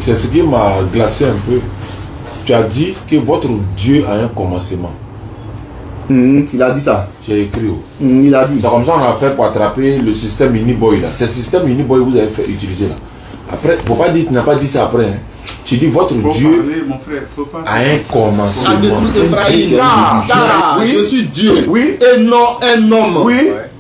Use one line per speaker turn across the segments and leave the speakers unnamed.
C'est ce qui m'a glacé un peu. Tu as dit que votre Dieu a un commencement.
Il a dit ça.
J'ai écrit.
Il a dit.
C'est comme ça qu'on a fait pour attraper le système Uniboy là. C'est le système Uniboy que vous avez fait utiliser là. Après, faut pas dire, tu n'as pas dit ça après. Hein. Tu dis votre Dieu
parler, mon frère,
a un commencement.
Oui, je suis Dieu.
Oui.
Et non un homme.
Oui. Ouais.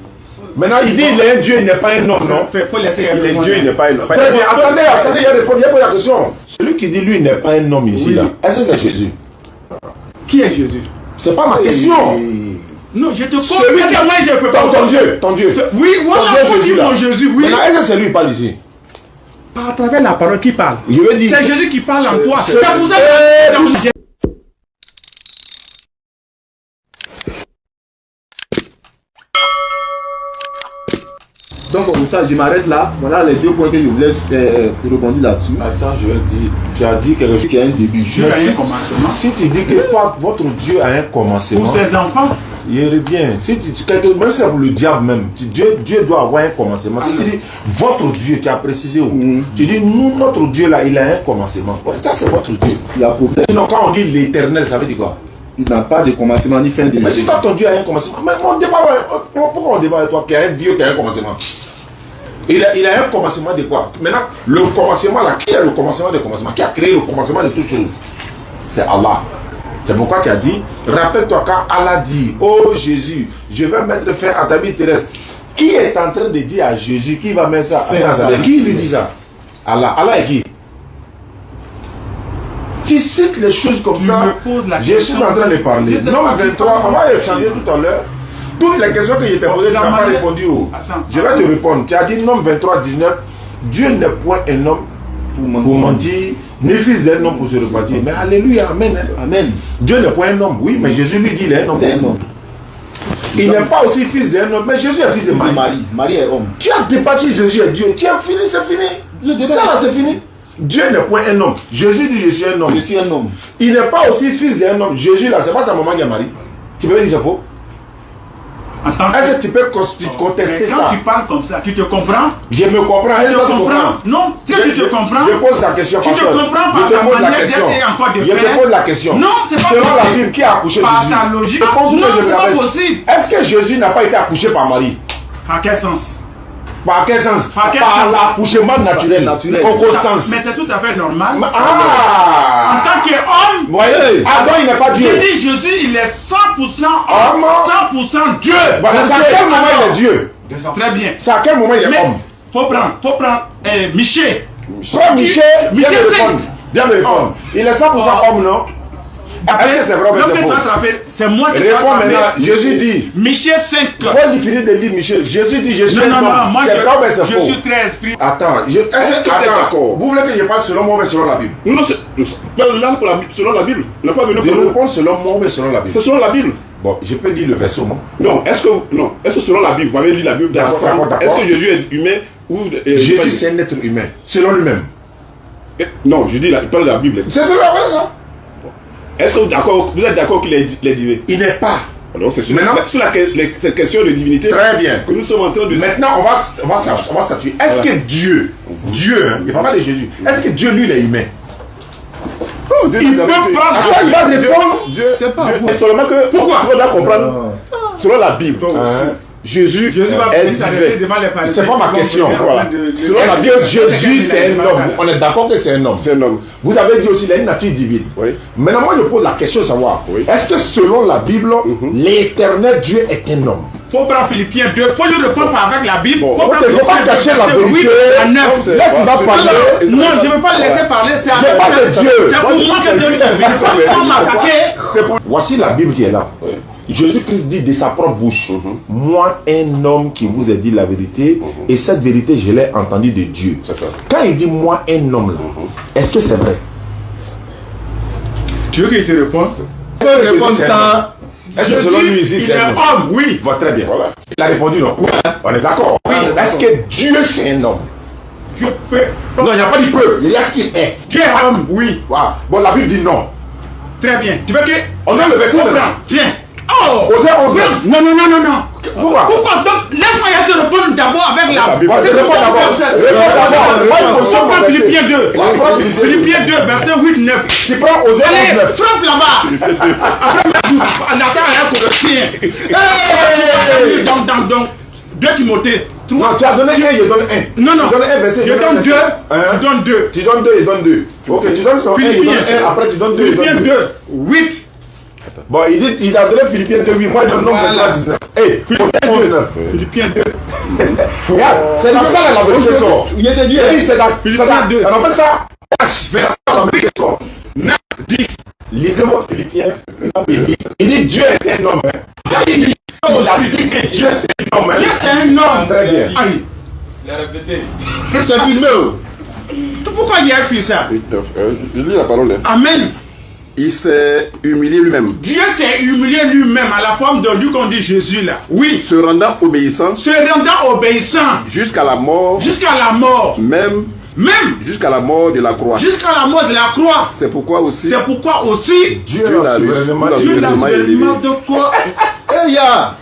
Maintenant, il dit il est un Dieu, il n'est pas un homme, non?
Faut laisser
il est Dieu, il n'est pas un homme. Très bien, attendez, il y a pas la question. Celui qui dit lui, il n'est pas un homme ici, là. Est-ce que c'est Jésus?
Qui est Jésus?
C'est pas ma question.
Non, je te
comprends. Moi, je peux pas. Ton Dieu.
Oui, voilà, Jésus, mon Jésus, oui.
Maintenant, est-ce que c'est lui qui parle ici?
Pas à travers la parole qui parle.
Je veux dire.
C'est Jésus qui parle en toi.
C'est pour ça que.
Donc comme ça, je m'arrête là. Voilà les deux points que je vous laisse rebondir là-dessus.
Attends, je vais dire. Tu as dit quelque chose
qui a un début.
Dieu a un commencement.
Si tu dis que toi, votre Dieu a un commencement.
Pour ses enfants.
Il irait bien. Si même si c'est pour le diable même, Dieu doit avoir un commencement. Si tu dis votre Dieu, tu as précisé où tu dis nous, notre Dieu là, il a un commencement. Ouais, ça c'est votre Dieu.
Il y a problème.
Sinon, quand on dit l'éternel, ça veut dire quoi?
Il n'a pas de commencement ni fin de.
Mais si toi ton Dieu a un commencement, mais on débat, pourquoi on débat avec toi qu'il y a un Dieu qui a un commencement? Il a un commencement de quoi? Maintenant, le commencement là, qui a le commencement des commencements? Qui a créé le commencement de toutes choses? C'est Allah. C'est pourquoi tu as dit, rappelle-toi quand Allah dit, oh Jésus, je vais mettre fin à ta vie terrestre. Qui est en train de dire à Jésus, qui va mettre ça? Qui lui dit ça? Allah. Allah est qui? Tu cites les choses comme ça. Je suis en train de parler. Non, 23, on va échanger tout à l'heure. Toutes les questions que je t'ai posées, tu n'as pas répondu. Je vais te répondre. Tu as dit, nom 23, 19, Dieu n'est point un homme pour mentir, ni fils d'un homme pour se repentir. Mais alléluia, amen.
Amen.
Dieu n'est point un homme, oui, mais Jésus lui dit il est un homme. Il n'est pas aussi fils d'un homme, mais Jésus est fils de Marie.
Marie est homme.
Tu as débattu Jésus est Dieu. Tu as fini, c'est fini. Ça là, c'est fini. Dieu n'est point un homme. Jésus dit je suis un homme.
Je suis un homme.
Il n'est pas aussi fils d'un homme. Jésus là, c'est pas sa maman qui est Marie. Tu peux me dire c'est faux? Est-ce que tu peux contester ça?
Quand tu parles comme ça, tu te comprends?
Je me comprends.
Tu te comprends? Non, tu te comprends?
Je pose la question.
Tu te comprends par ta manière d'être et encore de faire?
Je te pose la question.
Non, c'est pas
selon
possible.
la Bible, qui a accouché Jésus?
Par ta logique. Non, c'est pas possible.
Est-ce que Jésus n'a pas été accouché par Marie?
Par quel sens?
Par quel sens?
Par
l'accouchement naturel. Aucun sens.
Mais c'est tout à fait normal.
Ah!
En tant qu'homme,
voyez, Adam il n'est pas Dieu.
Je dis Jésus, il est 100% homme, 100% Dieu.
Voilà, c'est à quel moment il est Dieu?
Très bien.
C'est à quel moment il est homme?
Faut prendre Michel.
Prends Michel, viens me répondre. Il est 100% homme, non? Est-ce que c'est vrai ou c'est faux?
C'est moi qui
réponds maintenant. Jésus dit.
Michel 5.
Faut finir de lire Michel. Jésus dit je suis un homme. C'est vrai ou c'est faux? Je
suis très esprit.
Attends, est-ce que tu es d'accord? Vous voulez que je parle selon moi ou selon la Bible?
Non, selon la Bible. On n'a pas venu
pour répondre selon moi ou selon la Bible?
C'est selon la Bible.
Bon, je peux lire le verset au moins.
Non, est-ce que selon la Bible, vous avez lu la Bible d'ensemble? Est-ce que Jésus est humain ou
Jésus c'est un être humain, selon lui-même.
Non, je dis, il parle de la Bible.
C'est vrai ça.
Est-ce que vous êtes d'accord qu'il est divin?
Il n'est pas.
Alors c'est sur cette question de divinité.
Très bien.
Que nous sommes en train de.
Maintenant, on va statuer. Est-ce que Dieu, il ne parle pas de Jésus, est-ce que Dieu lui il est humain?
Oh, Dieu
il peut prendre.
Il va répondre.
C'est pas vous. Seulement que. Pourquoi? Il faudra comprendre. Selon la Bible. Jésus
va
est divin.
C'est pas ma question. Voilà. Est-ce que Jésus c'est un homme? On est d'accord que c'est un homme.
C'est un homme.
Vous avez dit aussi qu'il a une nature divine.
Oui.
Maintenant, moi je pose la question de savoir, est-ce que selon la Bible, l'éternel Dieu est un homme?
Faut prendre Philippiens 2, faut lui répondre avec la Bible.
Bon, il ne faut pas cacher la vérité. Laisse-moi parler.
Non, je ne veux pas le laisser parler. C'est pour moi que Dieu lui est venu.
Voici la Bible qui est là. Jésus-Christ dit de sa propre bouche, moi un homme qui vous ai dit la vérité, et cette vérité je l'ai entendue de Dieu. Quand il dit moi un homme là, est-ce que c'est vrai?
Tu veux qu'il te réponde?
Il peut répondre ça.
Est-ce que selon lui ici c'est un
homme? Oui.
Bon, très bien. Voilà. Il a répondu non. On est d'accord. Est-ce que Dieu c'est un homme?
Dieu peut.
Non, il n'y a pas dit peu. Il y a ce qu'il est.
Dieu est homme, oui.
Wow. Bon, la Bible dit non.
Très bien. Tu veux que.
On a le verset de là.
Tiens. Non.
Osée 11:9.
Non, non, non, non, non.
Pourquoi?
Pourquoi? Donc, laisse-moi y aller te répondre d'abord avec la
Bon, je réponds d'abord.
On prend Philippiens 2. Philippiens 2, verset 8-9.
Tu prends Osée
Allez,
11:9.
frappe là-bas. Après, Nathan a un Colossien. Donc, 2 Timothée.
Non, tu as donné 1, il donne 1.
Non, non.
Tu donnes 1 verset.
Je donne 2. Je donne 2.
Tu donnes 2, il donne 2. Ok, tu donnes 1, il donne 1. Après, tu donnes 2, il
Philippiens
donne 2.
2, 8.
Bon, il a donné Philippiens 2, 8. Moi, je donne 19. Hey, Philippiens 19.
Philippiens 2.
Regarde, c'est dans ça la vérité sort.
Il était dit.
C'est dans
Philippiens 2.
On appelle ça verset la vérité sort. 9, 10. Lisez-moi Philippiens. Il dit Dieu est un homme. Il dit que Dieu c'est un homme.
Dieu c'est un homme.
Très bien.
Aïe.
Il a répété.
C'est filmé.
Pourquoi il a fait ça?
Je lis la parole.
Amen.
Il s'est humilié lui-même,
Dieu s'est humilié lui-même à la forme de lui qu'on dit Jésus là. Oui.
se rendant obéissant
Se rendant obéissant
jusqu'à la mort,
jusqu'à la mort.
même jusqu'à la mort de la croix.
Jusqu'à la mort de la croix.
C'est pourquoi aussi
C'est pourquoi aussi
Dieu
Dieu
l'a
l'a
souverainement
Dieu l'a
souverainement élevé.
tellement de quoi
Eh ya.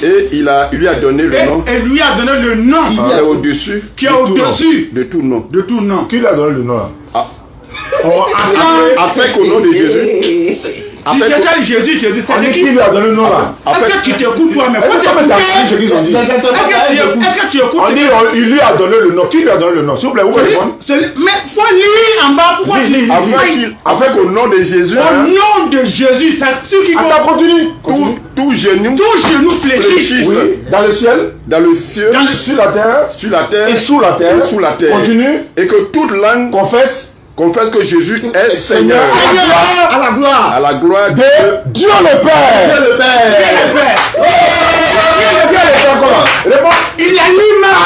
Et il lui a donné le nom
et lui a donné le nom
qui est au-dessus
qui est au-dessus
de tout nom.
de tout nom.
Qui lui a donné le nom là?
Oh, attends.
Afin qu'au nom de Jésus,
Si c'est Jésus, Jésus,
On dit
c'est
qui
qui?
lui a donné le nom là?
Est-ce que tu t'écoutes toi-même?
Est-ce
Faut
que tu as
t'écouter.
entendu ce qu'ils ont dit?
Est-ce que tu écoutes?
On dit il lui a donné le nom. Qui lui a donné le nom? S'il vous plaît, vous pouvez répondre.
Mais faut lire en bas. Pourquoi tu
afin qu'au nom de Jésus,
Au nom de Jésus, c'est ceux qui vont.
Attends, continue.
tout genou
Tous genoux fléchissent.
fléchissent
Oui, dans le ciel,
dans le ciel,
sur la terre,
sur la terre
et sous la terre.
et sous la terre.
Continue.
Et que toute langue
Confesse.
confesse que Jésus est Seigneur.
À la gloire.
À la gloire de
Dieu le Père.
Dieu le Père.
Le Père.
Qui est le Père encore? Réponds.
Il est lui-même.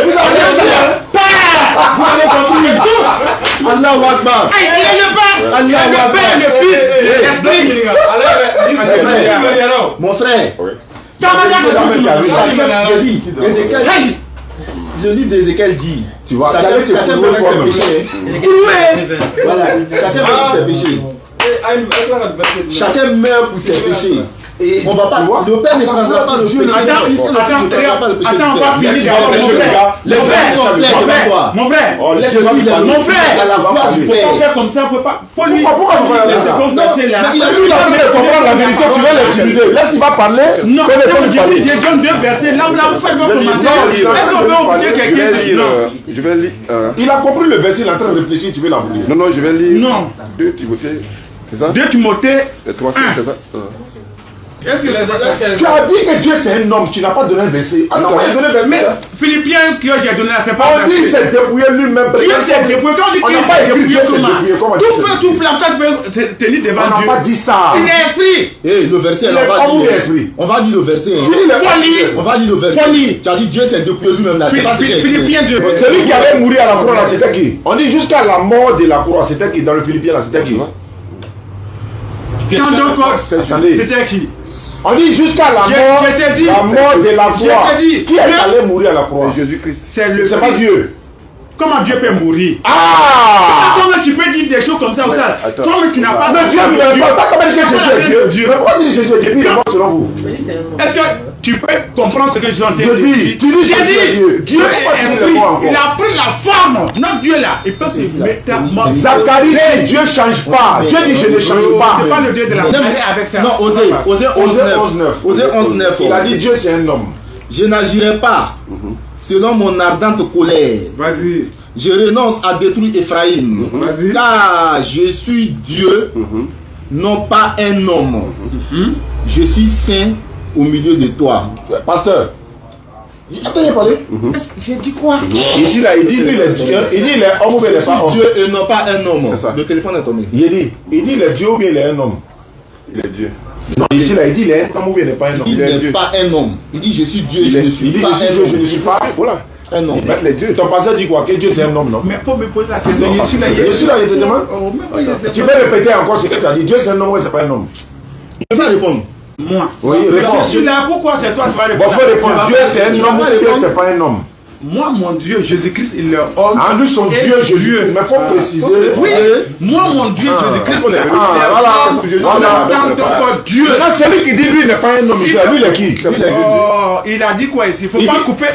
Vous avez ça.
Père.
Vous avez compris tous. Allahu Akbar.
Il est le Père. Il est le Père, le Fils, l'Esprit.
Mon frère. Je dis, Ézéchiel. Le livre d'Ézéchiel dit.
Tu vois,
Chacun
tu
chacun
avais
fait
toi-même.
ses péchés. Voilà. Chacun fait ses péchés. Chacun meurt pour ses péchés. Et on va pas. Le Père ne prendra pas le péché.
Attends, on va finir d'abord, mon frère.
Les frères sont clairs devant toi.
Mon frère.
Laisse-moi
Mon frère.
à la gloire du
Faut pas
Père.
faire comme ça, faut pas. Faut lui.
Pourquoi vous faites
Les
ça?
secondes passées là.
Mais il a
Lui, il a envie de comprendre la vérité, tu vas l'intimider. Laisse, il va parler.
Non,
Mais laisse-le
j'ai
parler.
dit, j'ai donné 2 versets. Là, vous faites votre commentaire. Est-ce qu'on peut oublier quelqu'un? Non.
Je vais lire.
Il a compris le verset, il est en train de réfléchir, tu veux l'oublier.
Non, je vais lire.
Non.
2 Timothée. C'est ça?
2 Timothée.
3, c'est ça?
Est-ce que
Tu as dit que Dieu c'est un homme, tu n'as pas donné un verset. Ah non, moi j'ai donné un
mais
verset.
Philippiens que j'ai donné là, c'est pas
On dit
verset.
c'est débrouillé lui-même.
Dieu s'est débrouillé. Quand on dit
On
qu'il
n'a pas
s'est
écrit
débrouillé
Dieu s'est
comment?
débrouillé. Comment
Tout
Dieu
feu,
s'est
tout flamme, quand tu peux tenir devant
On n'a
Dieu.
pas dit ça.
Il est esprit.
Eh, le verset,
Il
on
est
va
homme ou
lire.
esprit?
On va lire le verset.
Tu dis le
Faut lire.
On va lire le verset.
Faut lire.
Tu as dit Dieu s'est dépouillé lui-même là. C'est pas ce qu'il a écrit.
Philippiens 2.
Celui qui allait mourir à la croix là, c'était qui? On dit jusqu'à la mort de la croix, c'était qui? Dans le Philippiens là, c'était qui?
Quand donc,
C'était
qui?
On dit jusqu'à la mort,
Je t'ai dit.
la mort de la
Je
croix.
t'ai dit.
Qui est allé mourir à la croix?
C'est Jésus-Christ.
C'est le
C'est pas
Christ.
Dieu.
Comment Dieu peut mourir?
Ah!
Comment tu peux dire des choses comme ça ou ça?
attends.
Toi, mais tu n'as pas.
Mais Dieu ne veut pas. T'as comment dire que Jésus est Dieu? Mais pourquoi dire que Jésus est Dieu? Puis il est mort selon vous.
Est-ce que tu peux comprendre ce que je suis en train de
Je dis,
dire?
tu dis
J'ai
Jésus est Dieu.
dit, Dieu
Mais pourquoi tu dis
est
le
esprit.
mot encore?
Il a pris la forme. Notre Dieu là, il peut se métamorphoser.
Zacharie dit Dieu ne change pas. Dieu dit je ne change pas.
C'est pas le Dieu de la
Non,
terre
mais-
avec ça.
Non, Osée 11:9. Osée 11:9.
Il a dit Dieu c'est un homme.
Je n'agirai pas selon mon ardente colère.
Vas-y.
Je renonce à détruire Ephraïm.
Vas-y.
Car je suis Dieu, non pas un homme. Je suis saint au milieu de toi.
Pasteur. Attends, il a parlé.
J'ai dit quoi?
Ici là, il dit lui il est Dieu. Il dit il est homme ou bien il
Je
est pas
suis
homme.
Dieu et non pas un homme.
C'est ça.
Le téléphone est tombé.
Il dit il est Dieu ou bien il est un homme.
Il est Dieu.
Non, ici là, il dit il est un homme ou bien il n'est pas un homme.
Il
est
n'est
Dieu.
pas un homme. Il dit je suis Dieu,
Il
je
est-
ne suis
il dit
pas
je suis
un
Dieu, je ne
homme.
suis pas. Voilà.
Un homme.
Les dieux. Ton passage dit quoi? Que Dieu c'est un homme, non?
Mais faut me poser la question. Je suis là.
Je suis là, je te demande.
Oh, même pas, je sais
Tu
pas.
peux répéter encore ce que tu as dit. Dieu c'est un homme ou c'est pas un homme?
Je vais répondre.
Moi.
Oui, réponds.
Je suis là. Pourquoi c'est toi qui vas
Bon,
répondre?
faut répondre. Dieu c'est un homme ou Dieu c'est pas un homme?
moi, mon Dieu, Jésus-Christ, il est homme.
En lui, son Dieu, Jésus. Mais il faut préciser.
Oui, moi, mon Dieu, Jésus-Christ, il est homme.
Donc, Dieu. Maintenant, celui qui dit lui n'est pas un homme, lui, il est qui?
Il a dit quoi ici? Il ne faut pas couper.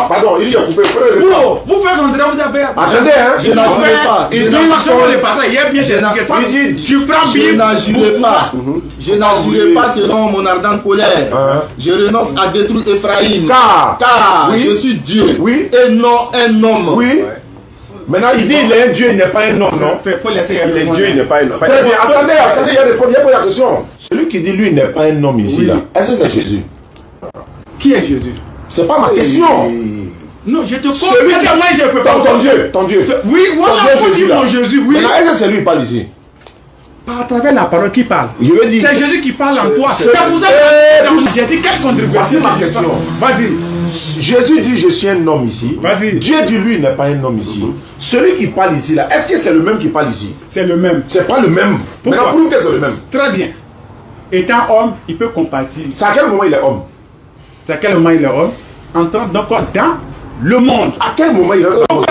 Pardon, il a coupé.
Vous faites André, vous avez.
Attendez, hein.
Je n'agirai pas.
Il dit tu prends bien.
Je n'agirai pas selon mon ardente colère. Je renonce à détruire Ephraïm. Car je suis Dieu.
Oui.
Et non un homme.
Oui. Maintenant, il dit il est un Dieu, il n'est pas un homme, non?
Il faut laisser
Il est Dieu, il n'est pas un homme.
Très bien, attendez, il y a la question. Celui qui dit lui n'est pas un homme ici, là, est-ce que c'est Jésus?
Qui est Jésus?
C'est pas ma question.
Non, je te pose.
Celui qui
moi, je peux pas.
Ton Dieu.
Oui, voilà,
Jésus,
mon Jésus, oui.
Maintenant, est-ce que c'est lui qui parle ici?
Pas à travers la parole qui parle.
Je veux dire.
C'est Jésus qui parle en toi. C'est pour ça que j'ai dit quelle controversie ma question. Vas-y.
Jésus dit je suis un homme ici.
Vas-y.
Dieu dit lui il n'est pas un homme ici. Celui qui parle ici là, est-ce que c'est le même qui parle ici?
C'est le même.
C'est pas le même.
Pourquoi?
Maintenant prouve que c'est le même.
Très bien. Étant homme, il peut compatir.
C'est à quel moment il est homme?
C'est à quel moment il est homme? Entrant donc dans le monde.
À quel moment il est homme?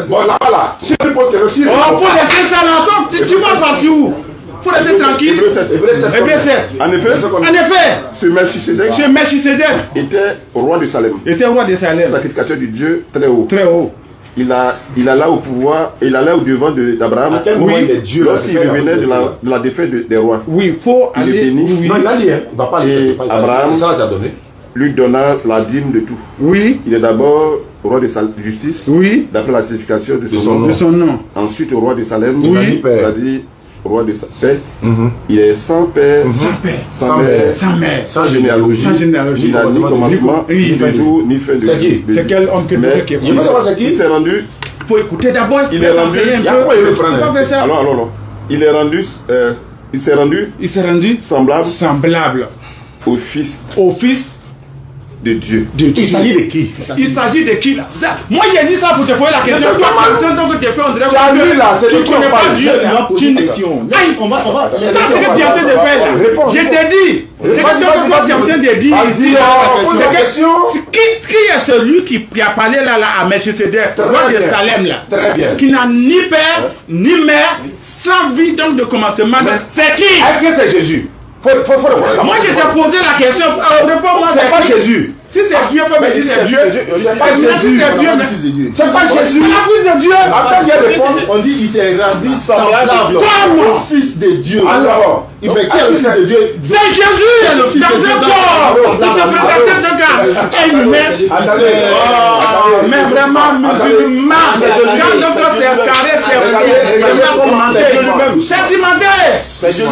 Bon là, si tu poses quelque chose.
Faut laisser ça là. Tu vas partir où? Faut rester tranquille.
Hébreux 7. En effet, ce Melchisedec était roi de Salem.
Était roi de Salem.
Sacrificateur du Dieu très haut.
Très haut.
Il alla au pouvoir, il allait au devant d'Abraham.
À quel moment il est Dieu?
Lorsqu'il revenait de la défaite des rois.
Oui, il faut
Il est
aller.
béni.
Oui.
Non, il a dit, hein. Il va pas aller.
Abraham
ça t'a donné.
lui donna la dîme de tout.
Oui.
Il est d'abord roi de justice,
Oui.
d'après la signification de son nom.
De son nom.
Ensuite, roi de Salem,
Oui.
il a dit roi de paix. Il est sans père,
Sans père.
sans mère,
Sans mère.
sans généalogie.
Sans généalogie.
Il n'a ni commencement,
Oui.
ni de jour, ni fin de
C'est qui?
C'est quel homme que
Mais
qui est
Il veut savoir c'est qui?
il s'est rendu.
Il faut écouter d'abord.
Il est rendu.
enseigner un
Il y a
peu.
quoi il veut
Il faut
prendre?
faire ça.
Alors. Il est rendu. Il s'est rendu
Il s'est rendu
semblable
semblable
au Fils
au Fils
de Dieu.
de Dieu.
Il s'agit de qui?
Il s'agit de qui là? Moi j'ai dit ça pour te poser la question. Toi, tu as fait on dirait
C'est à lui, là, c'est
tu
lui qui
connais
en
pas
parle.
Dieu. Aïe,
On va.
c'est ça que tu es en train de faire là.
Réponds.
Je t'ai dit. C'est que tu es en train de dire ici.
Pose la question.
Qui est celui qui a parlé là à Melchisedec, roi de Salem là?
Très bien.
Qui n'a ni père ni mère, sans vie donc de commencement. C'est qui?
Est-ce que c'est Jésus? Faut le voir.
Moi je t'ai posé la question. Réponds-moi.
C'est pas Jésus.
Si c'est Dieu, faut me dire c'est Dieu.
C'est pas
Si
Jésus.
c'est Dieu,
Fils de Dieu.
C'est pas Jésus.
la fils de Dieu.
Attends, il y a des réponses.
On dit qu'il s'est rendu semblable
Comment?
au Fils de Dieu.
Alors,
Mais qui est le Fils de Dieu?
C'est Jésus.
C'est le Fils
Dans
de Dieu.
un corps. Il se présentait de gars. Et il met. Mais vraiment musulman. Quand le corps c'est carré, c'est cimenté. C'est cimenté.
C'est Dieu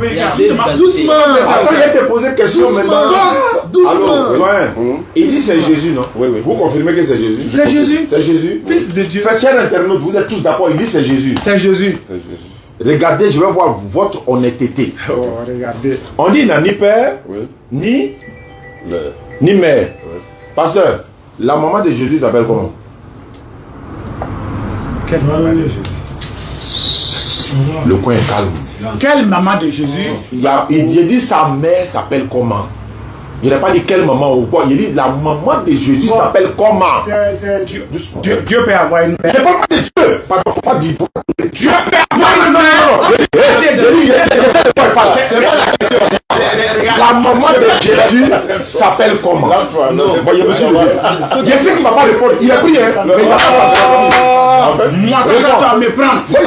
lui-même.
Doucement.
Attends, il a été posé question maintenant.
Doucement.
Alors, il dit c'est Jésus, non?
Oui.
Vous confirmez que c'est Jésus?
C'est Jésus.
C'est Jésus.
Fils de Dieu.
Faites un internaute, vous êtes tous d'accord, il dit c'est Jésus.
C'est Jésus.
Regardez, je vais voir votre honnêteté.
Oh, regardez.
On dit il n'a ni père,
Oui.
ni mère. Pasteur, la maman de Jésus s'appelle comment?
Quelle maman de Jésus?
Le coin est calme.
Quelle maman de Jésus?
Il dit sa mère s'appelle comment? Il n'a pas dit quelle maman ou quoi. Il dit la maman de Jésus s'appelle comment?
C'est Dieu. Dieu peut avoir une mère.
Je ne parle pas de Dieu. Pardon, faut pas dire.
Dieu peut avoir une mère.
La maman de Jésus s'appelle comment?
Non.
Voyez, monsieur. Je sais qu'il ne va pas répondre. Il a pris, hein? Mais il va pas
En fait,
moi, quand tu vas me prendre, ça peut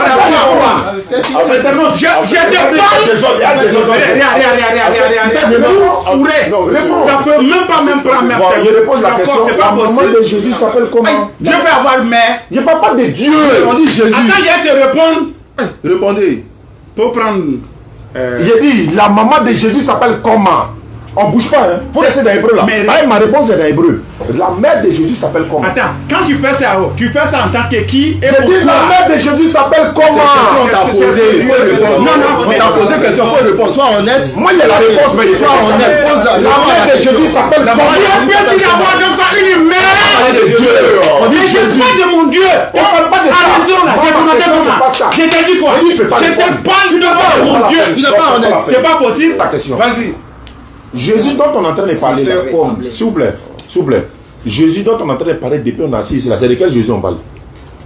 même pas prendre.
Il répond la question. La maman de Jésus s'appelle comment?
Dieu peut avoir une mère.
Je ne parle pas de Dieu. On dit Jésus.
Attends, je vais te répondre.
Répondez.
Pour prendre.
J'ai dit, la maman de Jésus s'appelle comment? On bouge pas, hein. Faut laisser dans l'hébreu là. Ma réponse est dans l'hébreu. La mère de Jésus s'appelle comment?
Attends, quand tu fais ça en tant que qui et
je dis la mère de Jésus s'appelle comment?
On t'a posé, il faut répondre.
Non,
on t'a posé question, il faut répondre. Sois honnête.
Moi, il y a la réponse, mais
sois honnête. Pose la
mère de Jésus s'appelle comment?
Tu as dit d'avoir encore une mère
de Dieu.
On dit Jésus. Pas de mon Dieu.
On parle pas de ça.
Je t'ai dit quoi? Je te parle de mon Dieu.
Il n'est pas honnête.
C'est pas possible.
Ta question.
Vas-y.
Jésus dont on est en train de parler, s'il vous plaît, Jésus dont on est en train de parler depuis on est assis ici, c'est de quel Jésus on parle?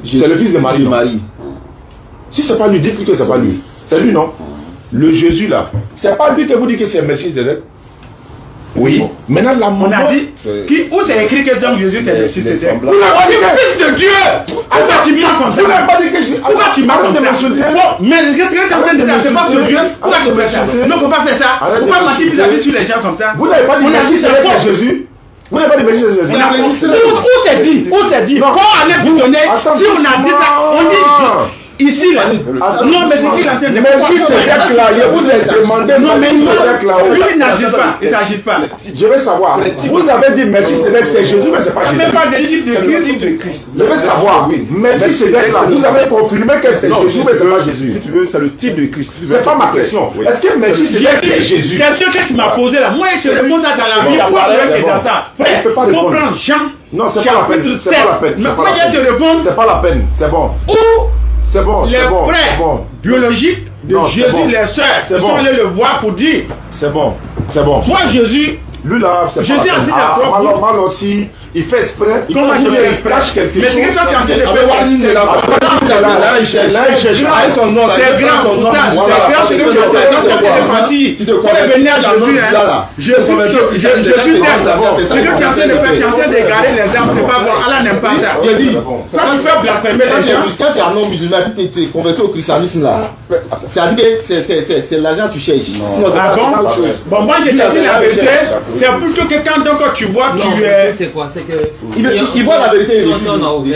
C'est le fils de Marie. Si c'est pas lui, dites-lui que c'est pas lui. C'est lui, non? Le Jésus là, c'est pas lui que vous dites que c'est Melchizedek? Oui. Maintenant la maman.
On a dit où c'est écrit que dans Jésus c'est Melchizedek?
Vous n'avez pas dit que
fils de Dieu. Pourquoi tu mens comme ça?
Vous n'avez pas dit que je.
Pourquoi tu mens comme ça? Mais qu'est-ce que tu es en train de dire? C'est pas sur Dieu. Pourquoi tu fais ça? Non, faut pas faire ça. Pourquoi mentir vis-à-vis sur les gens comme ça?
Vous n'avez pas dit Melchizedek c'est Jésus? Vous n'avez pas dit Melchizedek c'est Jésus?
Où c'est dit? Où c'est dit? Quand allez-vous donner? Si on a dit ça, on dit. Ici là. Non, mais c'est qui la tête de
Melchizedek là, je vous ai demandé.
Non, mais
Melchizedek là.
lui n'agit pas. Il s'agite pas.
Je veux savoir. Vous avez dit Melchizedek c'est Jésus, mais c'est pas Jésus.
C'est pas des types de Christ.
Je veux savoir. Melchizedek là, vous avez confirmé que c'est Jésus, mais c'est pas Jésus.
Si tu veux, c'est le type de Christ.
C'est pas ma question. Est-ce que Melchizedek c'est Jésus?
Question que tu m'as posée là. Moi, je réponds ça dans la vie. Pourquoi tu es dans ça? Frère, comprends Jean.
Non, c'est pas la peine. C'est pas la peine.
Moi, je te réponds.
C'est pas la peine. C'est bon. C'est bon,
les frères biologiques de Jésus, les sœurs, ils sont allés le voir pour dire.
C'est bon.
Toi, Jésus.
Lui là, c'est
Jésus a dit la propre.
Mal aussi, il fait exprès.
Comment je fais exprès?
Cache quelque chose.
Mais c'est que toi qui es en train de
faire. Là, il cherche.
Son nom là. C'est grand. C'est grand. C'est que tu es parti. Tu te connais venir à Jésus. Jésus c'est que tu es en train de faire. Tu es en train d'égarer les armes. C'est pas bon. Allah n'aime pas ça.
Il dit.
Quand tu fais blasphémer les gens.
Quand tu es un non musulman et tu es converti au christianisme là, c'est-à-dire que c'est l'argent que tu cherches. Sinon, c'est pas autre chose.
Bon, moi je te dis la vérité. C'est plutôt que quand tu bois, tu es.
C'est quoi? C'est que.
Il voit la vérité.
Si on a ouvert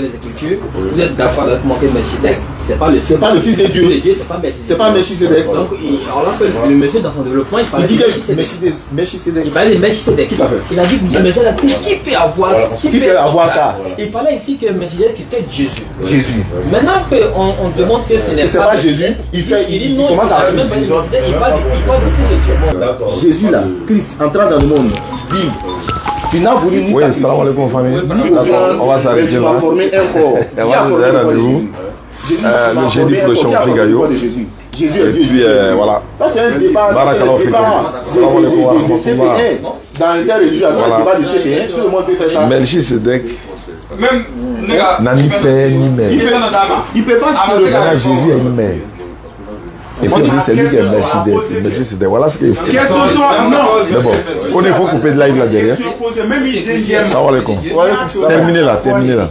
les Écritures, vous êtes d'accord avec moi que Melchizedek, c'est pas le
fils de Dieu.
C'est pas Melchizedek.
C'est pas Melchizedek.
Donc, alors là, le monsieur dans son développement, il parlait
de
Melchizedek. Il parlait de Melchizedek. Il a dit que Melchizedek, qui peut avoir ça? Il parlait ici que Melchizedek était Jésus. Maintenant qu'on demande que ce n'est
pas Jésus, il commence à
il parle du fils de Dieu.
Jésus là, Christ entrant dans le monde, dit. Tu n'as voulu ni
sacrifice. Salam alaikum famille. On va s'arrêter là.
Tu m'as formé un corps.
On va se faire rendez-vous. Le jeudi prochain au Figayo.
Jésus est
Dieu. Et puis voilà.
Ça c'est un débat. C'est de CPN. Dans l'interreligieux, c'est un débat de CPN. Tout le monde peut faire ça.
Melchizedek.
Même
n'a ni père ni mère.
Il peut pas.
Jésus est une mère. Et puis c'est lui qui est Melchizedek. Voilà ce qu'il faut. Mais bon, il faut couper de live là derrière. Salam alaikum. Terminez là.